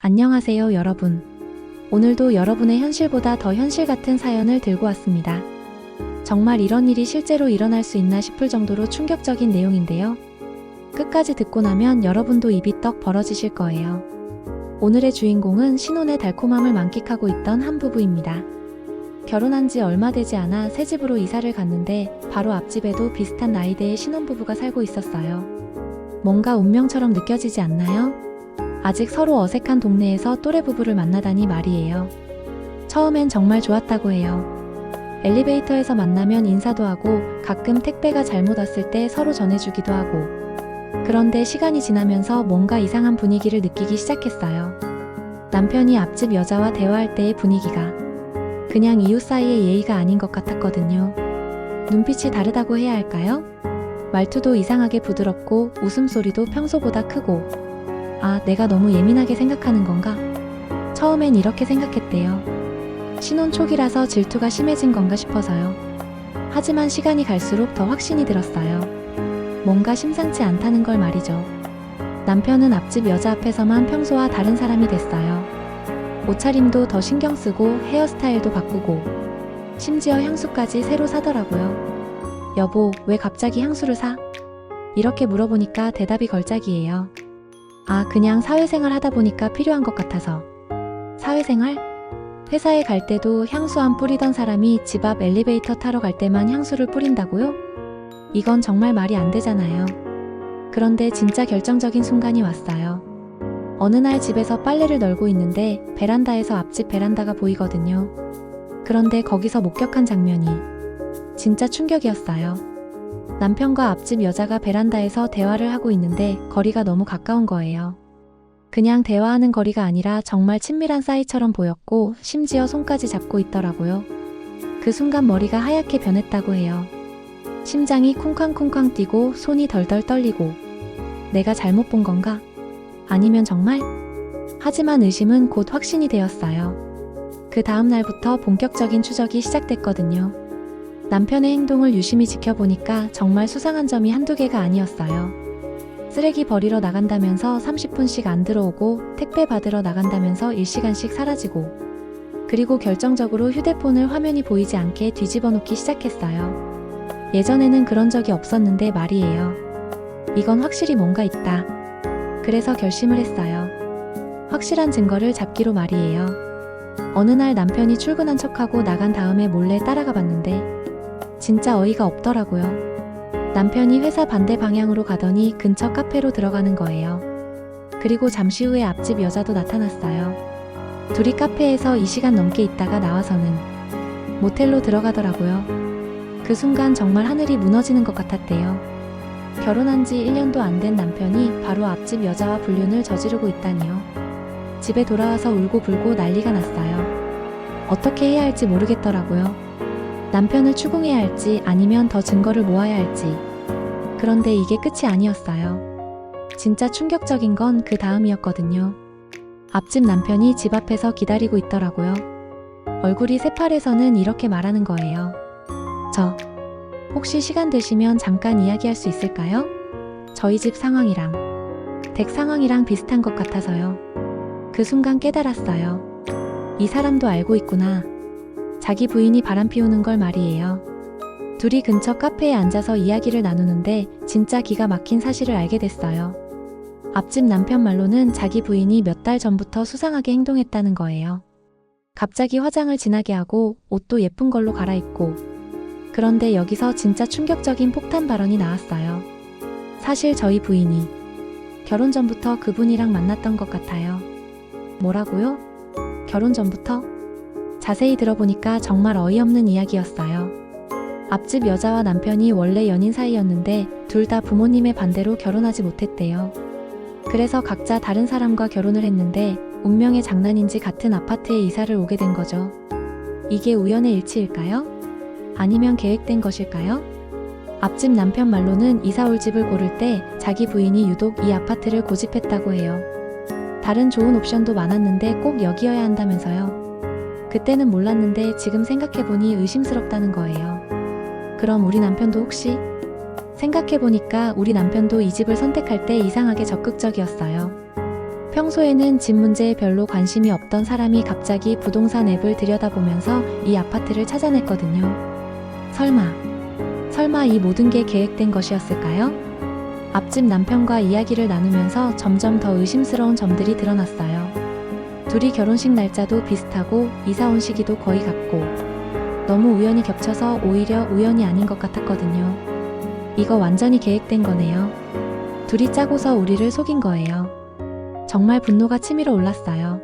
안녕하세요, 여러분. 오늘도 여러분의 현실보다 더 현실 같은 사연을 들고 왔습니다. 정말 이런 일이 실제로 일어날 수 있나 싶을 정도로 충격적인 내용인데요. 끝까지 듣고 나면 여러분도 입이 떡 벌어지실 거예요. 오늘의 주인공은 신혼의 달콤함을 만끽하고 있던 한 부부입니다. 결혼한 지 얼마 되지 않아 새 집으로 이사를 갔는데 바로 앞집에도 비슷한 나이대의 신혼부부가 살고 있었어요. 뭔가 운명처럼 느껴지지 않나요? 아직 서로 어색한 동네에서 또래 부부를 만나다니 말이에요. 처음엔 정말 좋았다고 해요. 엘리베이터에서 만나면 인사도 하고 가끔 택배가 잘못 왔을 때 서로 전해주기도 하고. 그런데 시간이 지나면서 뭔가 이상한 분위기를 느끼기 시작했어요. 남편이 앞집 여자와 대화할 때의 분위기가 그냥 이웃 사이의 예의가 아닌 것 같았거든요. 눈빛이 다르다고 해야 할까요? 말투도 이상하게 부드럽고 웃음소리도 평소보다 크고. 아, 내가 너무 예민하게 생각하는 건가? 처음엔 이렇게 생각했대요. 신혼 초기라서 질투가 심해진 건가 싶어서요. 하지만 시간이 갈수록 더 확신이 들었어요. 뭔가 심상치 않다는 걸 말이죠. 남편은 앞집 여자 앞에서만 평소와 다른 사람이 됐어요. 옷차림도 더 신경 쓰고 헤어스타일도 바꾸고 심지어 향수까지 새로 사더라고요. 여보, 왜 갑자기 향수를 사? 이렇게 물어보니까 대답이 걸작이에요. 아, 그냥 사회생활 하다 보니까 필요한 것 같아서. 사회생활? 회사에 갈 때도 향수 안 뿌리던 사람이 집 앞 엘리베이터 타러 갈 때만 향수를 뿌린다고요? 이건 정말 말이 안 되잖아요. 그런데 진짜 결정적인 순간이 왔어요. 어느 날 집에서 빨래를 널고 있는데 베란다에서 앞집 베란다가 보이거든요. 그런데 거기서 목격한 장면이 진짜 충격이었어요. 남편과 앞집 여자가 베란다에서 대화를 하고 있는데 거리가 너무 가까운 거예요. 그냥 대화하는 거리가 아니라 정말 친밀한 사이처럼 보였고 심지어 손까지 잡고 있더라고요. 그 순간 머리가 하얗게 변했다고 해요. 심장이 쿵쾅쿵쾅 뛰고 손이 덜덜 떨리고 내가 잘못 본 건가? 아니면 정말? 하지만 의심은 곧 확신이 되었어요. 그 다음 날부터 본격적인 추적이 시작됐거든요. 남편의 행동을 유심히 지켜보니까 정말 수상한 점이 한두 개가 아니었어요. 쓰레기 버리러 나간다면서 30분씩 안 들어오고 택배 받으러 나간다면서 1시간씩 사라지고 그리고 결정적으로 휴대폰을 화면이 보이지 않게 뒤집어 놓기 시작했어요. 예전에는 그런 적이 없었는데 말이에요. 이건 확실히 뭔가 있다. 그래서 결심을 했어요. 확실한 증거를 잡기로 말이에요. 어느 날 남편이 출근한 척하고 나간 다음에 몰래 따라가 봤는데 진짜 어이가 없더라고요. 남편이 회사 반대 방향으로 가더니 근처 카페로 들어가는 거예요. 그리고 잠시 후에 앞집 여자도 나타났어요. 둘이 카페에서 2시간 넘게 있다가 나와서는 모텔로 들어가더라고요. 그 순간 정말 하늘이 무너지는 것 같았대요. 결혼한 지 1년도 안 된 남편이 바로 앞집 여자와 불륜을 저지르고 있다니요. 집에 돌아와서 울고불고 난리가 났어요. 어떻게 해야 할지 모르겠더라고요. 남편을 추궁해야 할지 아니면 더 증거를 모아야 할지. 그런데 이게 끝이 아니었어요. 진짜 충격적인 건 그 다음이었거든요. 앞집 남편이 집 앞에서 기다리고 있더라고요. 얼굴이 새파래서는 이렇게 말하는 거예요. 저, 혹시 시간 되시면 잠깐 이야기할 수 있을까요? 저희 집 상황이랑, 댁 상황이랑 비슷한 것 같아서요. 그 순간 깨달았어요. 이 사람도 알고 있구나. 자기 부인이 바람 피우는 걸 말이에요. 둘이 근처 카페에 앉아서 이야기를 나누는데 진짜 기가 막힌 사실을 알게 됐어요. 앞집 남편 말로는 자기 부인이 몇 달 전부터 수상하게 행동했다는 거예요. 갑자기 화장을 진하게 하고 옷도 예쁜 걸로 갈아입고. 그런데 여기서 진짜 충격적인 폭탄 발언이 나왔어요. 사실 저희 부인이 결혼 전부터 그분이랑 만났던 것 같아요. 뭐라고요? 결혼 전부터? 자세히 들어보니까 정말 어이없는 이야기였어요. 앞집 여자와 남편이 원래 연인 사이였는데 둘 다 부모님의 반대로 결혼하지 못했대요. 그래서 각자 다른 사람과 결혼을 했는데 운명의 장난인지 같은 아파트에 이사를 오게 된 거죠. 이게 우연의 일치일까요? 아니면 계획된 것일까요? 앞집 남편 말로는 이사 올 집을 고를 때 자기 부인이 유독 이 아파트를 고집했다고 해요. 다른 좋은 옵션도 많았는데 꼭 여기여야 한다면서요. 그때는 몰랐는데 지금 생각해보니 의심스럽다는 거예요. 그럼 우리 남편도 혹시? 생각해보니까 우리 남편도 이 집을 선택할 때 이상하게 적극적이었어요. 평소에는 집 문제에 별로 관심이 없던 사람이 갑자기 부동산 앱을 들여다보면서 이 아파트를 찾아냈거든요. 설마 이 모든 게 계획된 것이었을까요? 앞집 남편과 이야기를 나누면서 점점 더 의심스러운 점들이 드러났어요. 둘이 결혼식 날짜도 비슷하고 이사 온 시기도 거의 같고 너무 우연히 겹쳐서 오히려 우연이 아닌 것 같았거든요. 이거 완전히 계획된 거네요. 둘이 짜고서 우리를 속인 거예요. 정말 분노가 치밀어 올랐어요.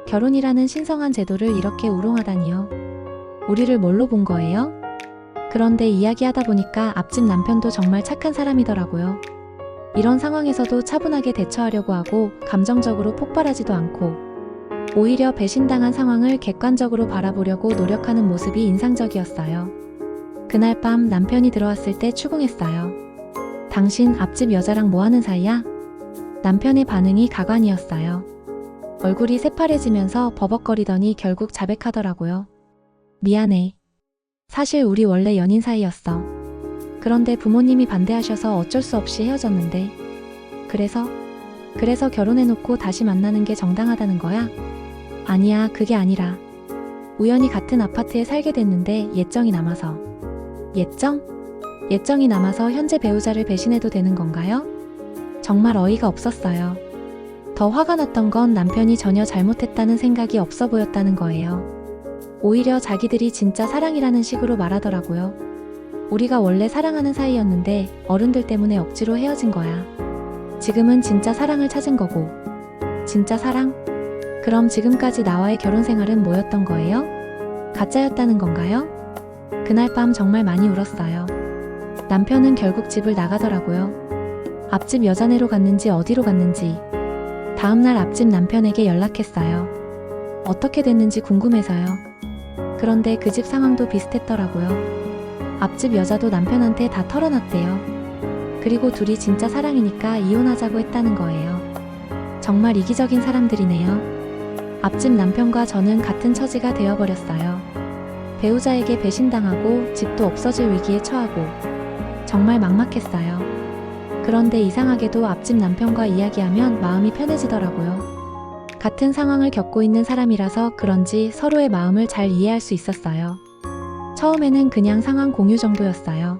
결혼이라는 신성한 제도를 이렇게 우롱하다니요. 우리를 뭘로 본 거예요? 그런데 이야기하다 보니까 앞집 남편도 정말 착한 사람이더라고요. 이런 상황에서도 차분하게 대처하려고 하고 감정적으로 폭발하지도 않고 오히려 배신당한 상황을 객관적으로 바라보려고 노력하는 모습이 인상적이었어요. 그날 밤 남편이 들어왔을 때 추궁했어요. 당신 앞집 여자랑 뭐 하는 사이야? 남편의 반응이 가관이었어요. 얼굴이 새파래지면서 버벅거리더니 결국 자백하더라고요. 미안해. 사실 우리 원래 연인 사이였어. 그런데 부모님이 반대하셔서 어쩔 수 없이 헤어졌는데 그래서 결혼해놓고 다시 만나는 게 정당하다는 거야? 아니야, 그게 아니라 우연히 같은 아파트에 살게 됐는데 예정이 남아서. 예정이 남아서 현재 배우자를 배신해도 되는 건가요? 정말 어이가 없었어요. 더 화가 났던 건 남편이 전혀 잘못했다는 생각이 없어 보였다는 거예요. 오히려 자기들이 진짜 사랑이라는 식으로 말하더라고요. 우리가 원래 사랑하는 사이였는데 어른들 때문에 억지로 헤어진 거야. 지금은 진짜 사랑을 찾은 거고. 진짜 사랑? 그럼 지금까지 나와의 결혼 생활은 뭐였던 거예요? 가짜였다는 건가요? 그날 밤 정말 많이 울었어요. 남편은 결국 집을 나가더라고요. 앞집 여자네로 갔는지 어디로 갔는지. 다음날 앞집 남편에게 연락했어요. 어떻게 됐는지 궁금해서요. 그런데 그 집 상황도 비슷했더라고요. 앞집 여자도 남편한테 다 털어놨대요. 그리고 둘이 진짜 사랑이니까 이혼하자고 했다는 거예요. 정말 이기적인 사람들이네요. 앞집 남편과 저는 같은 처지가 되어버렸어요. 배우자에게 배신당하고 집도 없어질 위기에 처하고 정말 막막했어요. 그런데 이상하게도 앞집 남편과 이야기하면 마음이 편해지더라고요. 같은 상황을 겪고 있는 사람이라서 그런지 서로의 마음을 잘 이해할 수 있었어요. 처음에는 그냥 상황 공유 정도였어요.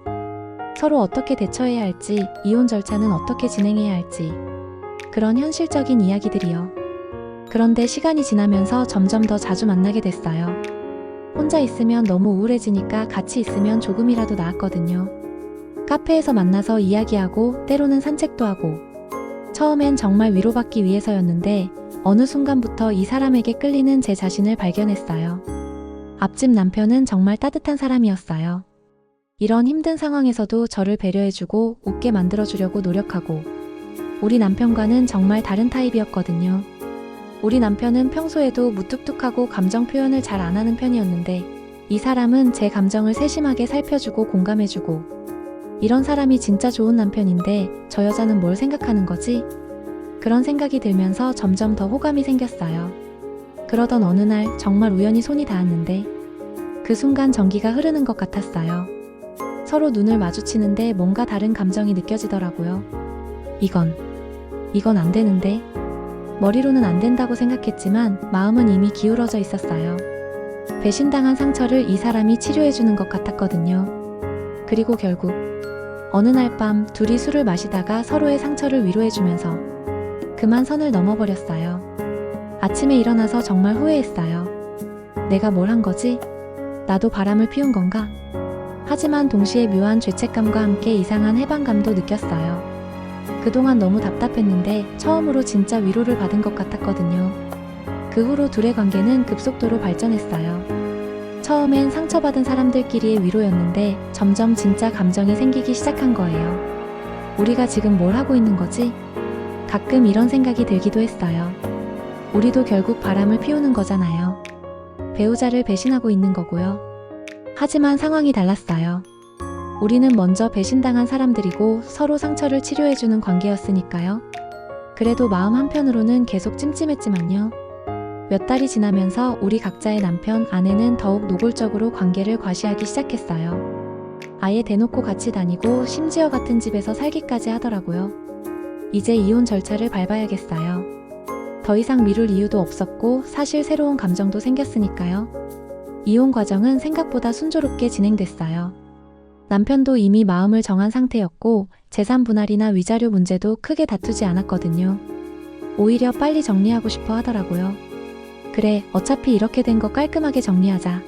서로 어떻게 대처해야 할지, 이혼 절차는 어떻게 진행해야 할지, 그런 현실적인 이야기들이요. 그런데 시간이 지나면서 점점 더 자주 만나게 됐어요. 혼자 있으면 너무 우울해지니까 같이 있으면 조금이라도 나았거든요. 카페에서 만나서 이야기하고 때로는 산책도 하고 처음엔 정말 위로받기 위해서였는데 어느 순간부터 이 사람에게 끌리는 제 자신을 발견했어요. 앞집 남편은 정말 따뜻한 사람이었어요. 이런 힘든 상황에서도 저를 배려해주고 웃게 만들어주려고 노력하고 우리 남편과는 정말 다른 타입이었거든요. 우리 남편은 평소에도 무뚝뚝하고 감정 표현을 잘 안 하는 편이었는데 이 사람은 제 감정을 세심하게 살펴주고 공감해주고 이런 사람이 진짜 좋은 남편인데 저 여자는 뭘 생각하는 거지? 그런 생각이 들면서 점점 더 호감이 생겼어요. 그러던 어느 날 정말 우연히 손이 닿았는데 그 순간 전기가 흐르는 것 같았어요. 서로 눈을 마주치는데 뭔가 다른 감정이 느껴지더라고요. 이건 안 되는데? 머리로는 안 된다고 생각했지만 마음은 이미 기울어져 있었어요. 배신당한 상처를 이 사람이 치료해주는 것 같았거든요. 그리고 결국 어느 날 밤 둘이 술을 마시다가 서로의 상처를 위로해주면서 그만 선을 넘어버렸어요. 아침에 일어나서 정말 후회했어요. 내가 뭘 한 거지? 나도 바람을 피운 건가? 하지만 동시에 묘한 죄책감과 함께 이상한 해방감도 느꼈어요. 그동안 너무 답답했는데 처음으로 진짜 위로를 받은 것 같았거든요. 그 후로 둘의 관계는 급속도로 발전했어요. 처음엔 상처받은 사람들끼리의 위로였는데 점점 진짜 감정이 생기기 시작한 거예요. 우리가 지금 뭘 하고 있는 거지? 가끔 이런 생각이 들기도 했어요. 우리도 결국 바람을 피우는 거잖아요. 배우자를 배신하고 있는 거고요. 하지만 상황이 달랐어요. 우리는 먼저 배신당한 사람들이고 서로 상처를 치료해주는 관계였으니까요. 그래도 마음 한편으로는 계속 찜찜했지만요. 몇 달이 지나면서 우리 각자의 남편, 아내는 더욱 노골적으로 관계를 과시하기 시작했어요. 아예 대놓고 같이 다니고 심지어 같은 집에서 살기까지 하더라고요. 이제 이혼 절차를 밟아야겠어요. 더 이상 미룰 이유도 없었고 사실 새로운 감정도 생겼으니까요. 이혼 과정은 생각보다 순조롭게 진행됐어요. 남편도 이미 마음을 정한 상태였고 재산 분할이나 위자료 문제도 크게 다투지 않았거든요. 오히려 빨리 정리하고 싶어 하더라고요. 그래, 어차피 이렇게 된 거 깔끔하게 정리하자.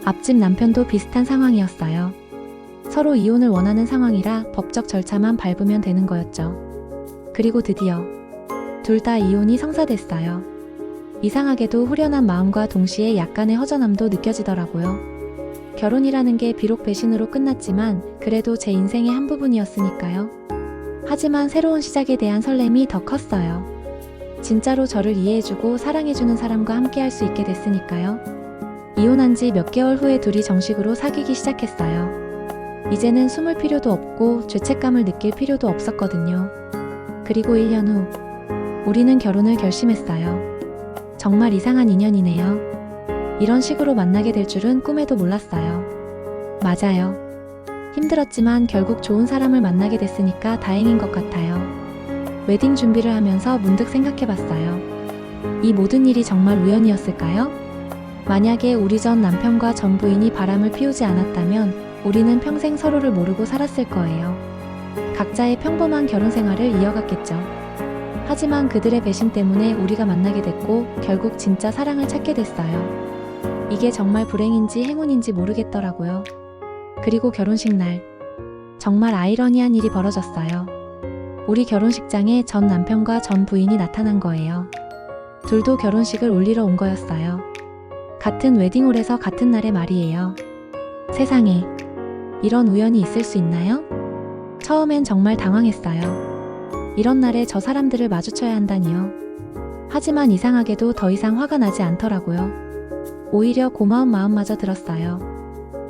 앞집 남편도 비슷한 상황이었어요. 서로 이혼을 원하는 상황이라 법적 절차만 밟으면 되는 거였죠. 그리고 드디어 둘 다 이혼이 성사됐어요. 이상하게도 후련한 마음과 동시에 약간의 허전함도 느껴지더라고요. 결혼이라는 게 비록 배신으로 끝났지만 그래도 제 인생의 한 부분이었으니까요. 하지만 새로운 시작에 대한 설렘이 더 컸어요. 진짜로 저를 이해해주고 사랑해주는 사람과 함께 할 수 있게 됐으니까요. 이혼한 지 몇 개월 후에 둘이 정식으로 사귀기 시작했어요. 이제는 숨을 필요도 없고 죄책감을 느낄 필요도 없었거든요. 그리고 1년 후 우리는 결혼을 결심했어요. 정말 이상한 인연이네요. 이런 식으로 만나게 될 줄은 꿈에도 몰랐어요. 맞아요. 힘들었지만 결국 좋은 사람을 만나게 됐으니까 다행인 것 같아요. 웨딩 준비를 하면서 문득 생각해봤어요. 이 모든 일이 정말 우연이었을까요? 만약에 우리 전 남편과 전 부인이 바람을 피우지 않았다면 우리는 평생 서로를 모르고 살았을 거예요. 각자의 평범한 결혼 생활을 이어갔겠죠. 하지만 그들의 배신 때문에 우리가 만나게 됐고 결국 진짜 사랑을 찾게 됐어요. 이게 정말 불행인지 행운인지 모르겠더라고요. 그리고 결혼식 날 정말 아이러니한 일이 벌어졌어요. 우리 결혼식장에 전 남편과 전 부인이 나타난 거예요. 둘도 결혼식을 올리러 온 거였어요. 같은 웨딩홀에서 같은 날의 말이에요. 세상에, 이런 우연이 있을 수 있나요? 처음엔 정말 당황했어요. 이런 날에 저 사람들을 마주쳐야 한다니요. 하지만 이상하게도 더 이상 화가 나지 않더라고요. 오히려 고마운 마음마저 들었어요.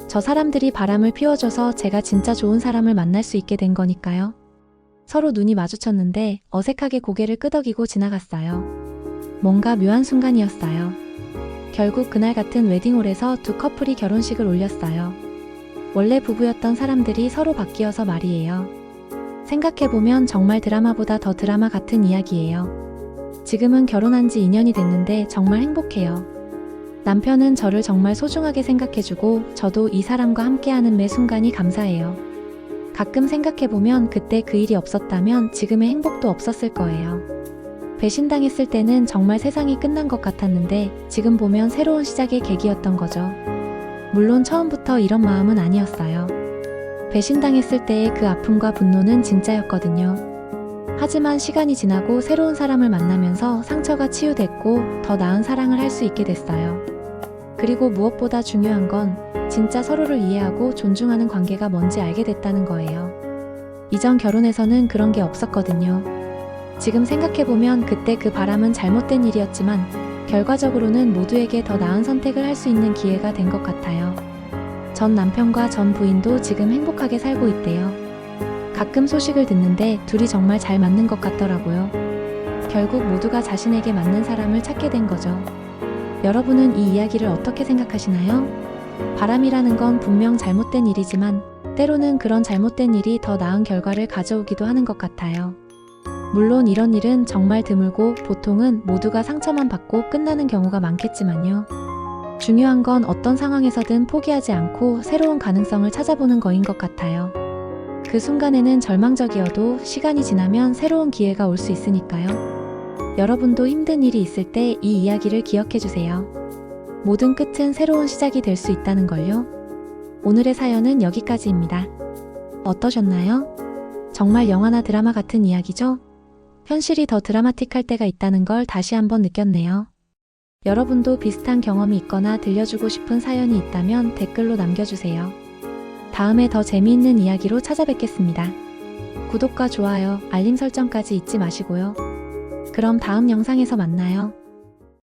저 사람들이 바람을 피워줘서 제가 진짜 좋은 사람을 만날 수 있게 된 거니까요. 서로 눈이 마주쳤는데 어색하게 고개를 끄덕이고 지나갔어요. 뭔가 묘한 순간이었어요. 결국 그날 같은 웨딩홀에서 두 커플이 결혼식을 올렸어요. 원래 부부였던 사람들이 서로 바뀌어서 말이에요. 생각해보면 정말 드라마보다 더 드라마 같은 이야기예요. 지금은 결혼한 지 2년이 됐는데 정말 행복해요. 남편은 저를 정말 소중하게 생각해주고 저도 이 사람과 함께하는 매 순간이 감사해요. 가끔 생각해보면 그때 그 일이 없었다면 지금의 행복도 없었을 거예요. 배신당했을 때는 정말 세상이 끝난 것 같았는데 지금 보면 새로운 시작의 계기였던 거죠. 물론 처음부터 이런 마음은 아니었어요. 배신당했을 때의 그 아픔과 분노는 진짜였거든요. 하지만 시간이 지나고 새로운 사람을 만나면서 상처가 치유됐고 더 나은 사랑을 할 수 있게 됐어요. 그리고 무엇보다 중요한 건 진짜 서로를 이해하고 존중하는 관계가 뭔지 알게 됐다는 거예요. 이전 결혼에서는 그런 게 없었거든요. 지금 생각해보면 그때 그 바람은 잘못된 일이었지만 결과적으로는 모두에게 더 나은 선택을 할 수 있는 기회가 된 것 같아요. 전 남편과 전 부인도 지금 행복하게 살고 있대요. 가끔 소식을 듣는데 둘이 정말 잘 맞는 것 같더라고요. 결국 모두가 자신에게 맞는 사람을 찾게 된 거죠. 여러분은 이 이야기를 어떻게 생각하시나요? 바람이라는 건 분명 잘못된 일이지만 때로는 그런 잘못된 일이 더 나은 결과를 가져오기도 하는 것 같아요. 물론 이런 일은 정말 드물고 보통은 모두가 상처만 받고 끝나는 경우가 많겠지만요. 중요한 건 어떤 상황에서든 포기하지 않고 새로운 가능성을 찾아보는 거인 것 같아요. 그 순간에는 절망적이어도 시간이 지나면 새로운 기회가 올 수 있으니까요. 여러분도 힘든 일이 있을 때 이 이야기를 기억해주세요. 모든 끝은 새로운 시작이 될 수 있다는 걸요. 오늘의 사연은 여기까지입니다. 어떠셨나요? 정말 영화나 드라마 같은 이야기죠? 현실이 더 드라마틱할 때가 있다는 걸 다시 한번 느꼈네요. 여러분도 비슷한 경험이 있거나 들려주고 싶은 사연이 있다면 댓글로 남겨주세요. 다음에 더 재미있는 이야기로 찾아뵙겠습니다. 구독과 좋아요, 알림 설정까지 잊지 마시고요. 그럼 다음 영상에서 만나요.